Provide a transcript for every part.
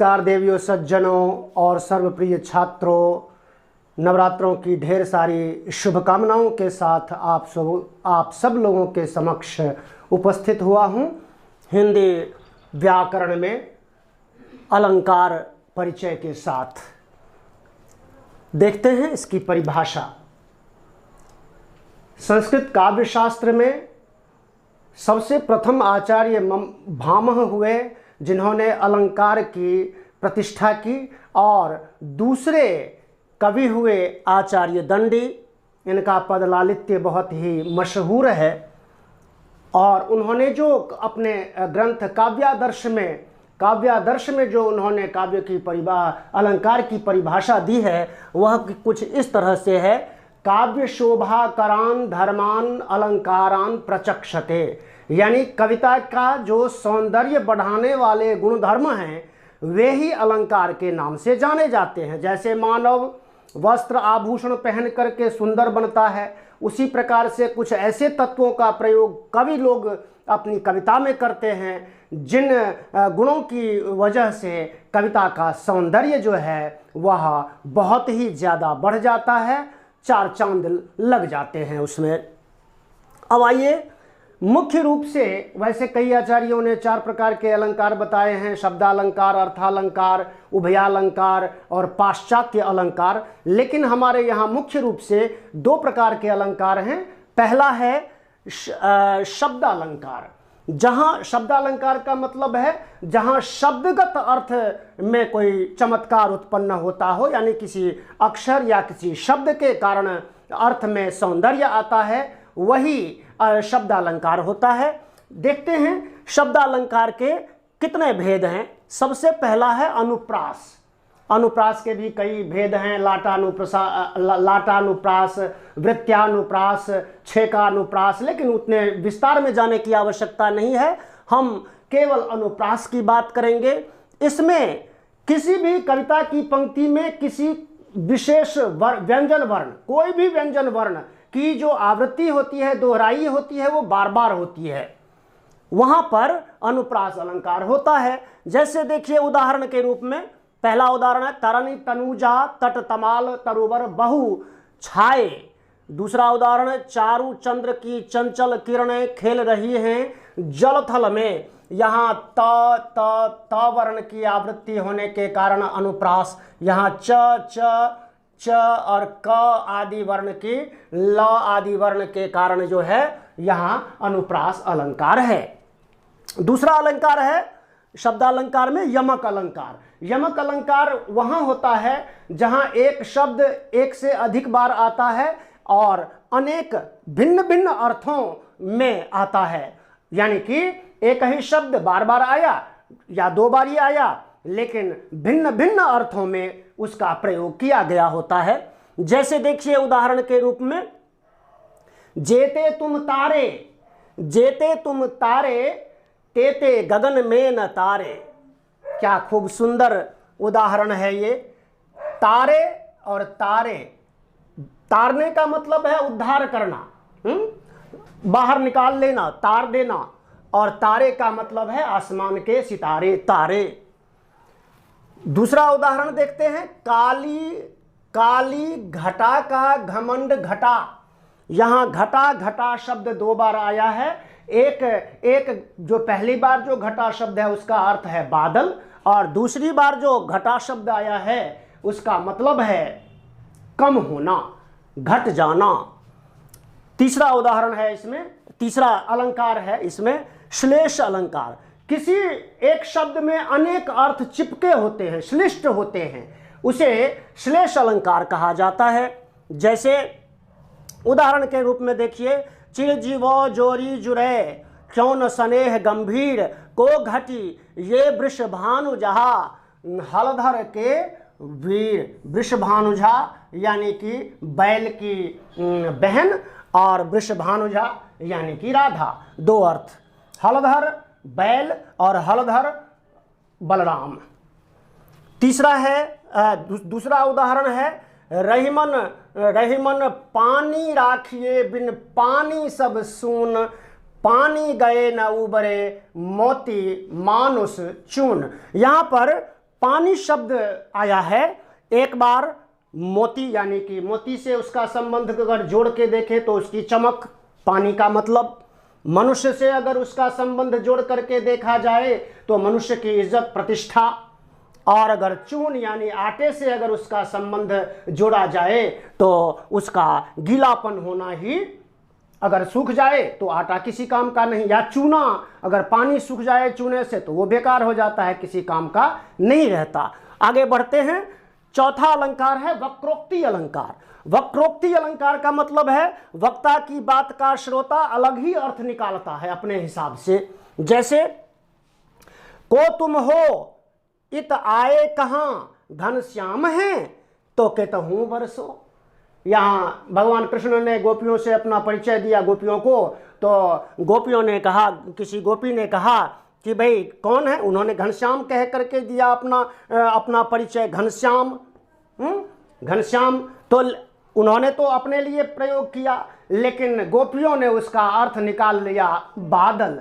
नमस्कार देवियों, सज्जनों और सर्वप्रिय छात्रों। नवरात्रों की ढेर सारी शुभकामनाओं के साथ आप सब लोगों के समक्ष उपस्थित हुआ हूँ। हिंदी व्याकरण में अलंकार परिचय के साथ देखते हैं इसकी परिभाषा। संस्कृत काव्य शास्त्र में सबसे प्रथम आचार्य भामह हुए जिन्होंने अलंकार की प्रतिष्ठा की, और दूसरे कवि हुए आचार्य दंडी। इनका पदलालित्य बहुत ही मशहूर है और उन्होंने जो अपने ग्रंथ काव्यादर्श में जो उन्होंने काव्य की अलंकार की परिभाषा दी है वह कुछ इस तरह से है। काव्य शोभाकरान धर्मान अलंकारान प्रचक्षते, यानी कविता का जो सौंदर्य बढ़ाने वाले गुणधर्म हैं वे ही अलंकार के नाम से जाने जाते हैं। जैसे मानव वस्त्र आभूषण पहन करके सुंदर बनता है, उसी प्रकार से कुछ ऐसे तत्वों का प्रयोग कवि लोग अपनी कविता में करते हैं जिन गुणों की वजह से कविता का सौंदर्य जो है वह बहुत ही ज़्यादा बढ़ जाता है, चार चांद लग जाते हैं उसमें। अब आइए, मुख्य रूप से वैसे कई आचार्यों ने चार प्रकार के अलंकार बताए हैं: शब्दालंकार, अर्थालंकार, उभयालंकार और पाश्चात्य अलंकार। लेकिन हमारे यहाँ मुख्य रूप से दो प्रकार के अलंकार हैं। पहला है शब्दालंकार, जहाँ शब्दालंकार का मतलब है जहाँ शब्दगत अर्थ में कोई चमत्कार उत्पन्न होता हो, यानी किसी अक्षर या किसी शब्द के कारण अर्थ में सौंदर्य आता है, वही शब्दालंकार होता है। देखते हैं शब्दालंकार के कितने भेद हैं। सबसे पहला है अनुप्रास। अनुप्रास के भी कई भेद हैं: लाटानुप्रास, वृत्त्यानुप्रास, छेकानुप्रास। लेकिन उतने विस्तार में जाने की आवश्यकता नहीं है, हम केवल अनुप्रास की बात करेंगे। इसमें किसी भी कविता की पंक्ति में किसी विशेष व्यंजन वर्ण, कोई भी व्यंजन वर्ण की जो आवृत्ति होती है, दोहराई होती है, वो बार बार होती है, वहां पर अनुप्रास अलंकार होता है। जैसे देखिए उदाहरण के रूप में, पहला उदाहरण है तरनी तनुजा तट तमाल तरुवर बहु छाए। दूसरा उदाहरण है चारु चंद्र की चंचल किरणें खेल रही हैं जलथल में। यहाँ त वर्ण की आवृत्ति होने के कारण अनुप्रास, यहाँ च और क आदि वर्ण की ल आदि वर्ण के कारण जो है यहाँ अनुप्रास अलंकार है। दूसरा अलंकार है शब्दालंकार में यमक अलंकार। यमक अलंकार वहाँ होता है जहाँ एक शब्द एक से अधिक बार आता है और अनेक भिन्न भिन्न अर्थों में आता है, यानी कि एक ही शब्द बार बार आया या दो बार ही आया, लेकिन भिन्न भिन्न अर्थों में उसका प्रयोग किया गया होता है। जैसे देखिए उदाहरण के रूप में, जेते तुम तारे तेते गगन में न तारे। क्या खूब सुंदर उदाहरण है ये। तारे और तारे, तारने का मतलब है उद्धार करना, बाहर निकाल लेना, तार देना, और तारे का मतलब है आसमान के सितारे, तारे। दूसरा उदाहरण देखते हैं, काली घटा का घमंड घटा। यहाँ घटा शब्द दो बार आया है। एक जो पहली बार जो घटा शब्द है उसका अर्थ है बादल, और दूसरी बार जो घटा शब्द आया है उसका मतलब है कम होना, घट जाना। तीसरा उदाहरण है इसमें, तीसरा अलंकार है इसमें श्लेष अलंकार। किसी एक शब्द में अनेक अर्थ चिपके होते हैं, श्लिष्ट होते हैं, उसे श्लेष अलंकार कहा जाता है। जैसे उदाहरण के रूप में देखिए, चिरजीवो जोरी जुरे क्यों न स्नेह गंभीर को घटी ये वृषभानु जहा हलधर के वीर। वृषभानुझा यानी कि बैल की बहन, और वृषभानुझा यानी कि राधा। दो अर्थ, हलधर बैल और हलधर बलराम। तीसरा है दूसरा उदाहरण है, रहीमन पानी राखिए बिन पानी सब सून पानी गए न उबरे मोती मानुष चून। यहाँ पर पानी शब्द आया है, एक बार मोती, यानी कि मोती से उसका संबंध अगर जोड़ के देखें तो उसकी चमक, पानी का मतलब। मनुष्य से अगर उसका संबंध जोड़ करके देखा जाए तो मनुष्य की इज्जत, प्रतिष्ठा। और अगर चून यानी आटे से अगर उसका संबंध जोड़ा जाए तो उसका गीलापन होना ही, अगर सूख जाए तो आटा किसी काम का नहीं, या चूना अगर पानी सूख जाए चूने से तो वो बेकार हो जाता है, किसी काम का नहीं रहता। आगे बढ़ते हैं। चौथा अलंकार है वक्रोक्ति अलंकार। वक्रोक्ति अलंकार का मतलब है वक्ता की बात का श्रोता अलग ही अर्थ निकालता है अपने हिसाब से। जैसे को तुम हो इत आए कहाँ घनश्याम हैं तो कहता बरसो। यहाँ भगवान कृष्ण ने गोपियों से अपना परिचय दिया गोपियों को, तो गोपियों ने कहा, किसी गोपी ने कहा कि भाई कौन है, उन्होंने घनश्याम कह करके दिया अपना परिचय, घनश्याम। घनश्याम तो उन्होंने तो अपने लिए प्रयोग किया, लेकिन गोपियों ने उसका अर्थ निकाल लिया बादल।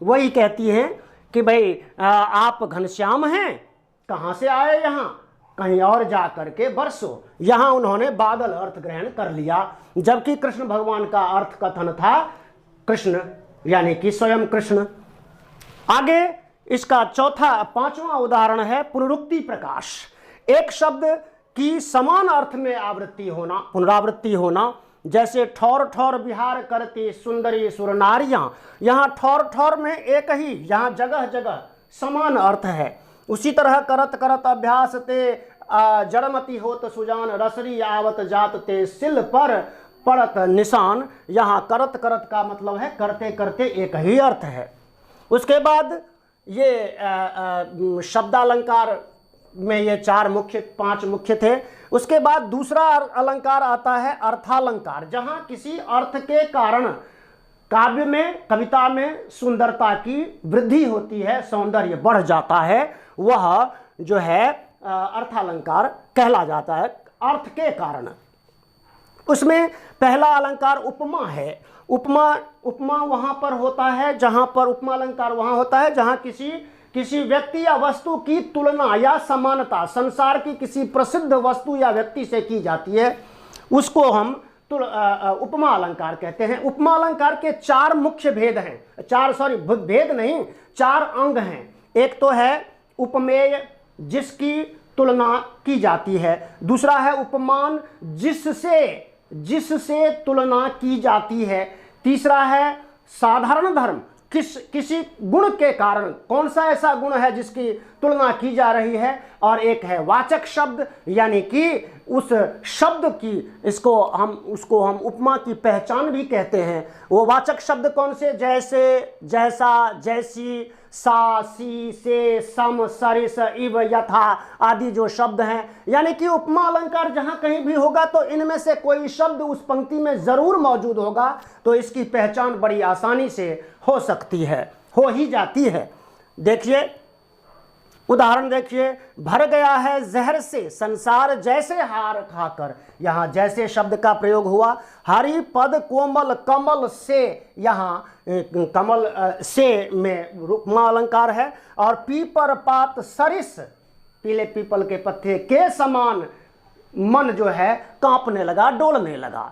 वही कहती हैं कि भाई आप घनश्याम हैं, कहाँ से आए यहाँ, कहीं और जा करके बरसो। यहाँ उन्होंने बादल अर्थ ग्रहण कर लिया, जबकि कृष्ण भगवान का अर्थ कथन था कृष्ण, यानी कि स्वयं कृष्ण। आगे इसका पांचवा उदाहरण है पुनरुक्ति प्रकाश। एक शब्द की समान अर्थ में आवृत्ति होना, पुनरावृत्ति होना। जैसे ठौर ठौर विहार करती सुंदरी सुरनारियां, यहाँ ठौर ठौर में एक ही, यहाँ जगह जगह समान अर्थ है। उसी तरह करत करत अभ्यास ते जड़मती होत सुजान, रसरी आवत जात ते सिल पर पड़त निशान। यहाँ करत करत का मतलब है करते करते, एक ही अर्थ है। उसके बाद ये शब्दालंकार में ये 5 मुख्य थे। उसके बाद दूसरा अलंकार आता है अर्थालंकार, जहाँ किसी अर्थ के कारण काव्य में, कविता में सुंदरता की वृद्धि होती है, सौंदर्य बढ़ जाता है, वह जो है अर्थालंकार कहला जाता है, अर्थ के कारण। उसमें पहला अलंकार उपमा है। उपमा वहाँ पर होता है जहाँ पर, उपमा अलंकार वहाँ होता है जहाँ किसी व्यक्ति या वस्तु की तुलना या समानता संसार की किसी प्रसिद्ध वस्तु या व्यक्ति से की जाती है, उसको हम उपमा अलंकार कहते हैं। उपमा अलंकार के 4 मुख्य भेद हैं, भेद नहीं, 4 अंग हैं। एक तो है उपमेय, जिसकी तुलना की जाती है। दूसरा है उपमान, जिससे तुलना की जाती है। तीसरा है साधारण धर्म, किसी गुण के कारण, कौन सा ऐसा गुण है जिसकी तुलना की जा रही है। और एक है वाचक शब्द, यानी कि उस शब्द की, उसको हम उपमा की पहचान भी कहते हैं। वो वाचक शब्द कौन से, जैसे, जैसा, जैसी, सा, सी, से, सम, सरिस, इव, यथा आदि जो शब्द हैं। यानी कि उपमा अलंकार जहाँ कहीं भी होगा तो इनमें से कोई शब्द उस पंक्ति में जरूर मौजूद होगा, तो इसकी पहचान बड़ी आसानी से हो सकती है, हो ही जाती है। देखिए उदाहरण देखिए, भर गया है जहर से संसार जैसे हार खाकर। यहाँ जैसे शब्द का प्रयोग हुआ। हरि पद कोमल कमल से, यहाँ कमल से में उपमा अलंकार है। और पीपर पात सरिस, पीले पीपल के पत्ते के समान मन जो है कांपने लगा, डोलने लगा।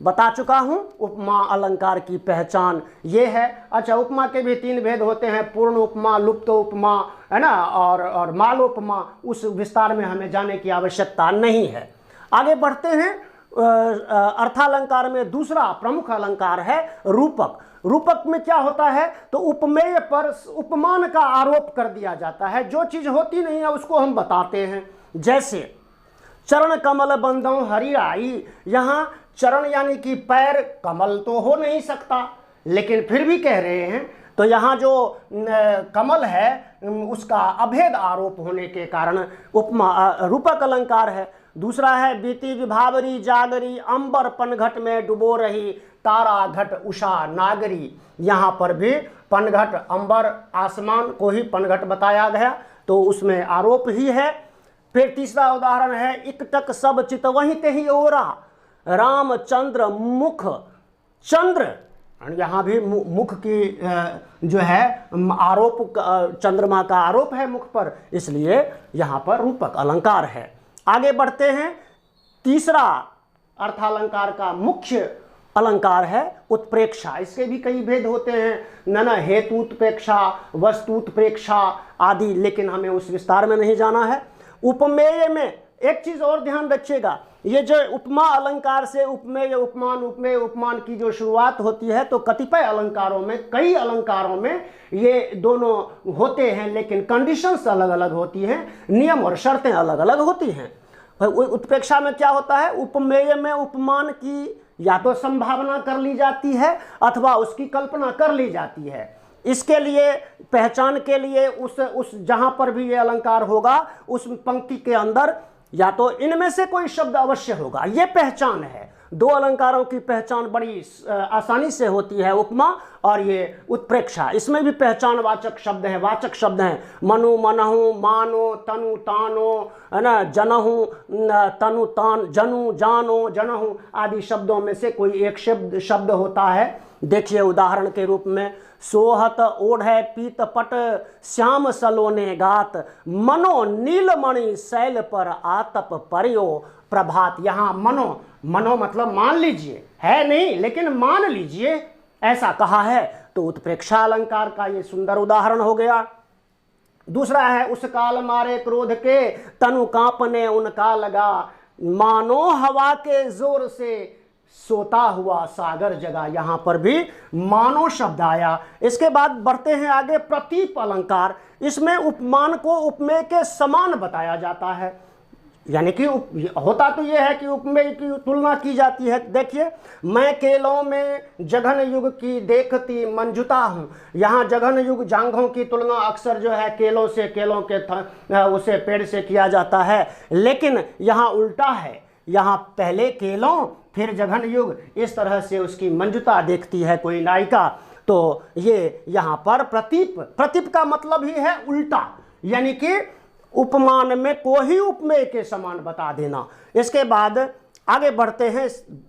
बता चुका हूं उपमा अलंकार की पहचान ये है। अच्छा, उपमा के भी 3 भेद होते हैं, पूर्ण उपमा, लुप्त उपमा, है ना, और मालोपमा। उस विस्तार में हमें जाने की आवश्यकता नहीं है। आगे बढ़ते हैं। अर्थालंकार में दूसरा प्रमुख अलंकार है रूपक। रूपक में क्या होता है, तो उपमेय पर उपमान का आरोप कर दिया जाता है। जो चीज होती नहीं है उसको हम बताते हैं। जैसे चरण कमल बंदों हरि आई, यहाँ चरण यानी कि पैर, कमल तो हो नहीं सकता, लेकिन फिर भी कह रहे हैं। तो यहाँ जो कमल है उसका अभेद आरोप होने के कारण उपमा रूपक अलंकार है। दूसरा है बीती विभावरी जागरी, अंबर पनघट में डुबो रही, तारा घट उषा नागरी। यहाँ पर भी पनघट, अंबर, आसमान को ही पनघट बताया गया, तो उसमें आरोप ही है। फिर तीसरा उदाहरण है इकटक सब चितवहीं ते ही ओरा, रामचंद्र मुख चंद्र, यहाँ भी मुख की जो है आरोप, चंद्रमा का आरोप है मुख पर, इसलिए यहाँ पर रूपक अलंकार है। आगे बढ़ते हैं। तीसरा अर्थालंकार का मुख्य अलंकार है उत्प्रेक्षा। इसके भी कई भेद होते हैं, न हेतु उत्प्रेक्षा, वस्तु उत्प्रेक्षा आदि, लेकिन हमें उस विस्तार में नहीं जाना है। उपमेय में एक चीज और ध्यान रखिएगा, ये जो उपमा अलंकार से उपमेय उपमान उपमेय उपमान की जो शुरुआत होती है, तो कतिपय अलंकारों में, कई अलंकारों में ये दोनों होते हैं, लेकिन कंडीशंस अलग अलग होती हैं, नियम और शर्तें अलग अलग होती हैं। उत्प्रेक्षा में क्या होता है, उपमेय में उपमान की या तो संभावना कर ली जाती है अथवा उसकी कल्पना कर ली जाती है। इसके लिए पहचान के लिए उस जहां पर भी ये अलंकार होगा उस पंक्ति के अंदर या तो इनमें से कोई शब्द अवश्य होगा, ये पहचान है। दो अलंकारों की पहचान बड़ी आसानी से होती है, उपमा और ये उत्प्रेक्षा। इसमें भी पहचान वाचक शब्द हैं, वाचक शब्द हैं, मनु मनहु, मानो, तनु तानो, है ना, जनहु तनु तान, जनु जानो, जनहु आदि शब्दों में से कोई एक शब्द होता है। देखिए उदाहरण के रूप में, सोहत ओढ़े पीतपट श्याम सलोने गात, मनो नीलमणि शैल पर आतप परियो प्रभात। यहाँ मनो मतलब मान लीजिए, है नहीं लेकिन मान लीजिए, ऐसा कहा है, तो उत्प्रेक्षा अलंकार का ये सुंदर उदाहरण हो गया। दूसरा है, उस काल मारे क्रोध के तनु कांपने उनका लगा, मानो हवा के जोर से सोता हुआ सागर जगा। यहां पर भी मानो शब्द आया। इसके बाद बढ़ते हैं आगे, प्रतीप अलंकार। इसमें उपमान को उपमेय के समान बताया जाता है, यानी कि होता तो यह है कि उपमेय की तुलना की जाती है। देखिए, मैं केलों में जघन युग की देखती मंजुता हूँ। यहाँ जघन युग, जांघों की तुलना अक्सर जो है केलों से, केलों के उसे पेड़ से किया जाता है, लेकिन यहाँ उल्टा है। यहाँ पहले केलों फिर जघन युग, इस तरह से उसकी मंजुता देखती है कोई नायिका। तो ये यहाँ पर प्रतीप का मतलब ही है उल्टा, यानी कि उपमान में को ही उपमेय के समान बता देना। इसके बाद आगे बढ़ते हैं,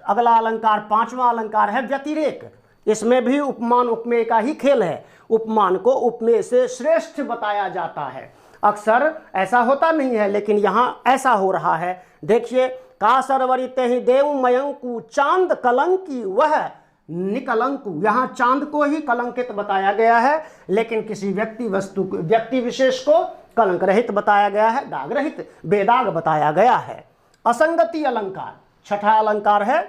अगला अलंकार, पांचवा अलंकार है व्यतिरेक। इसमें भी उपमान उपमेय का ही खेल है। उपमान को उपमेय से श्रेष्ठ बताया जाता है। अक्सर ऐसा होता नहीं है, लेकिन यहाँ ऐसा हो रहा है। देखिए, का सरवरित ही देव मयंकु चांद कलंकी वह निकलंकु। यहाँ चांद को ही कलंकित बताया गया है, लेकिन किसी व्यक्ति विशेष को कलंक रहित बताया गया है, दाग रहित, बेदाग बताया गया है। असंगति अलंकार, छठा अलंकार है।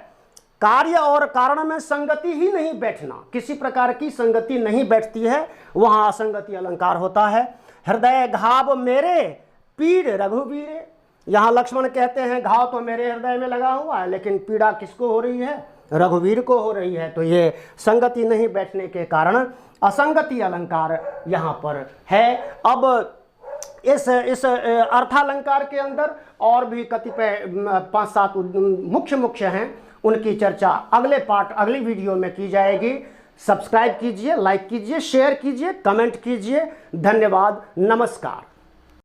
कार्य और कारण में संगति ही नहीं बैठना, किसी प्रकार की संगति नहीं बैठती है, वहां असंगति अलंकार होता है। हृदय घाव मेरे पीड़ रघुवीर। यहाँ लक्ष्मण कहते हैं घाव तो मेरे हृदय में लगा हुआ है, लेकिन पीड़ा किसको हो रही है, रघुवीर को हो रही है। तो ये संगति नहीं बैठने के कारण असंगति अलंकार यहाँ पर है। अब इस अर्थालंकार के अंदर और भी कतिपय 5-7 मुख्य हैं, उनकी चर्चा अगली वीडियो में की जाएगी। सब्सक्राइब कीजिए, लाइक कीजिए, शेयर कीजिए, कमेंट कीजिए। धन्यवाद, नमस्कार।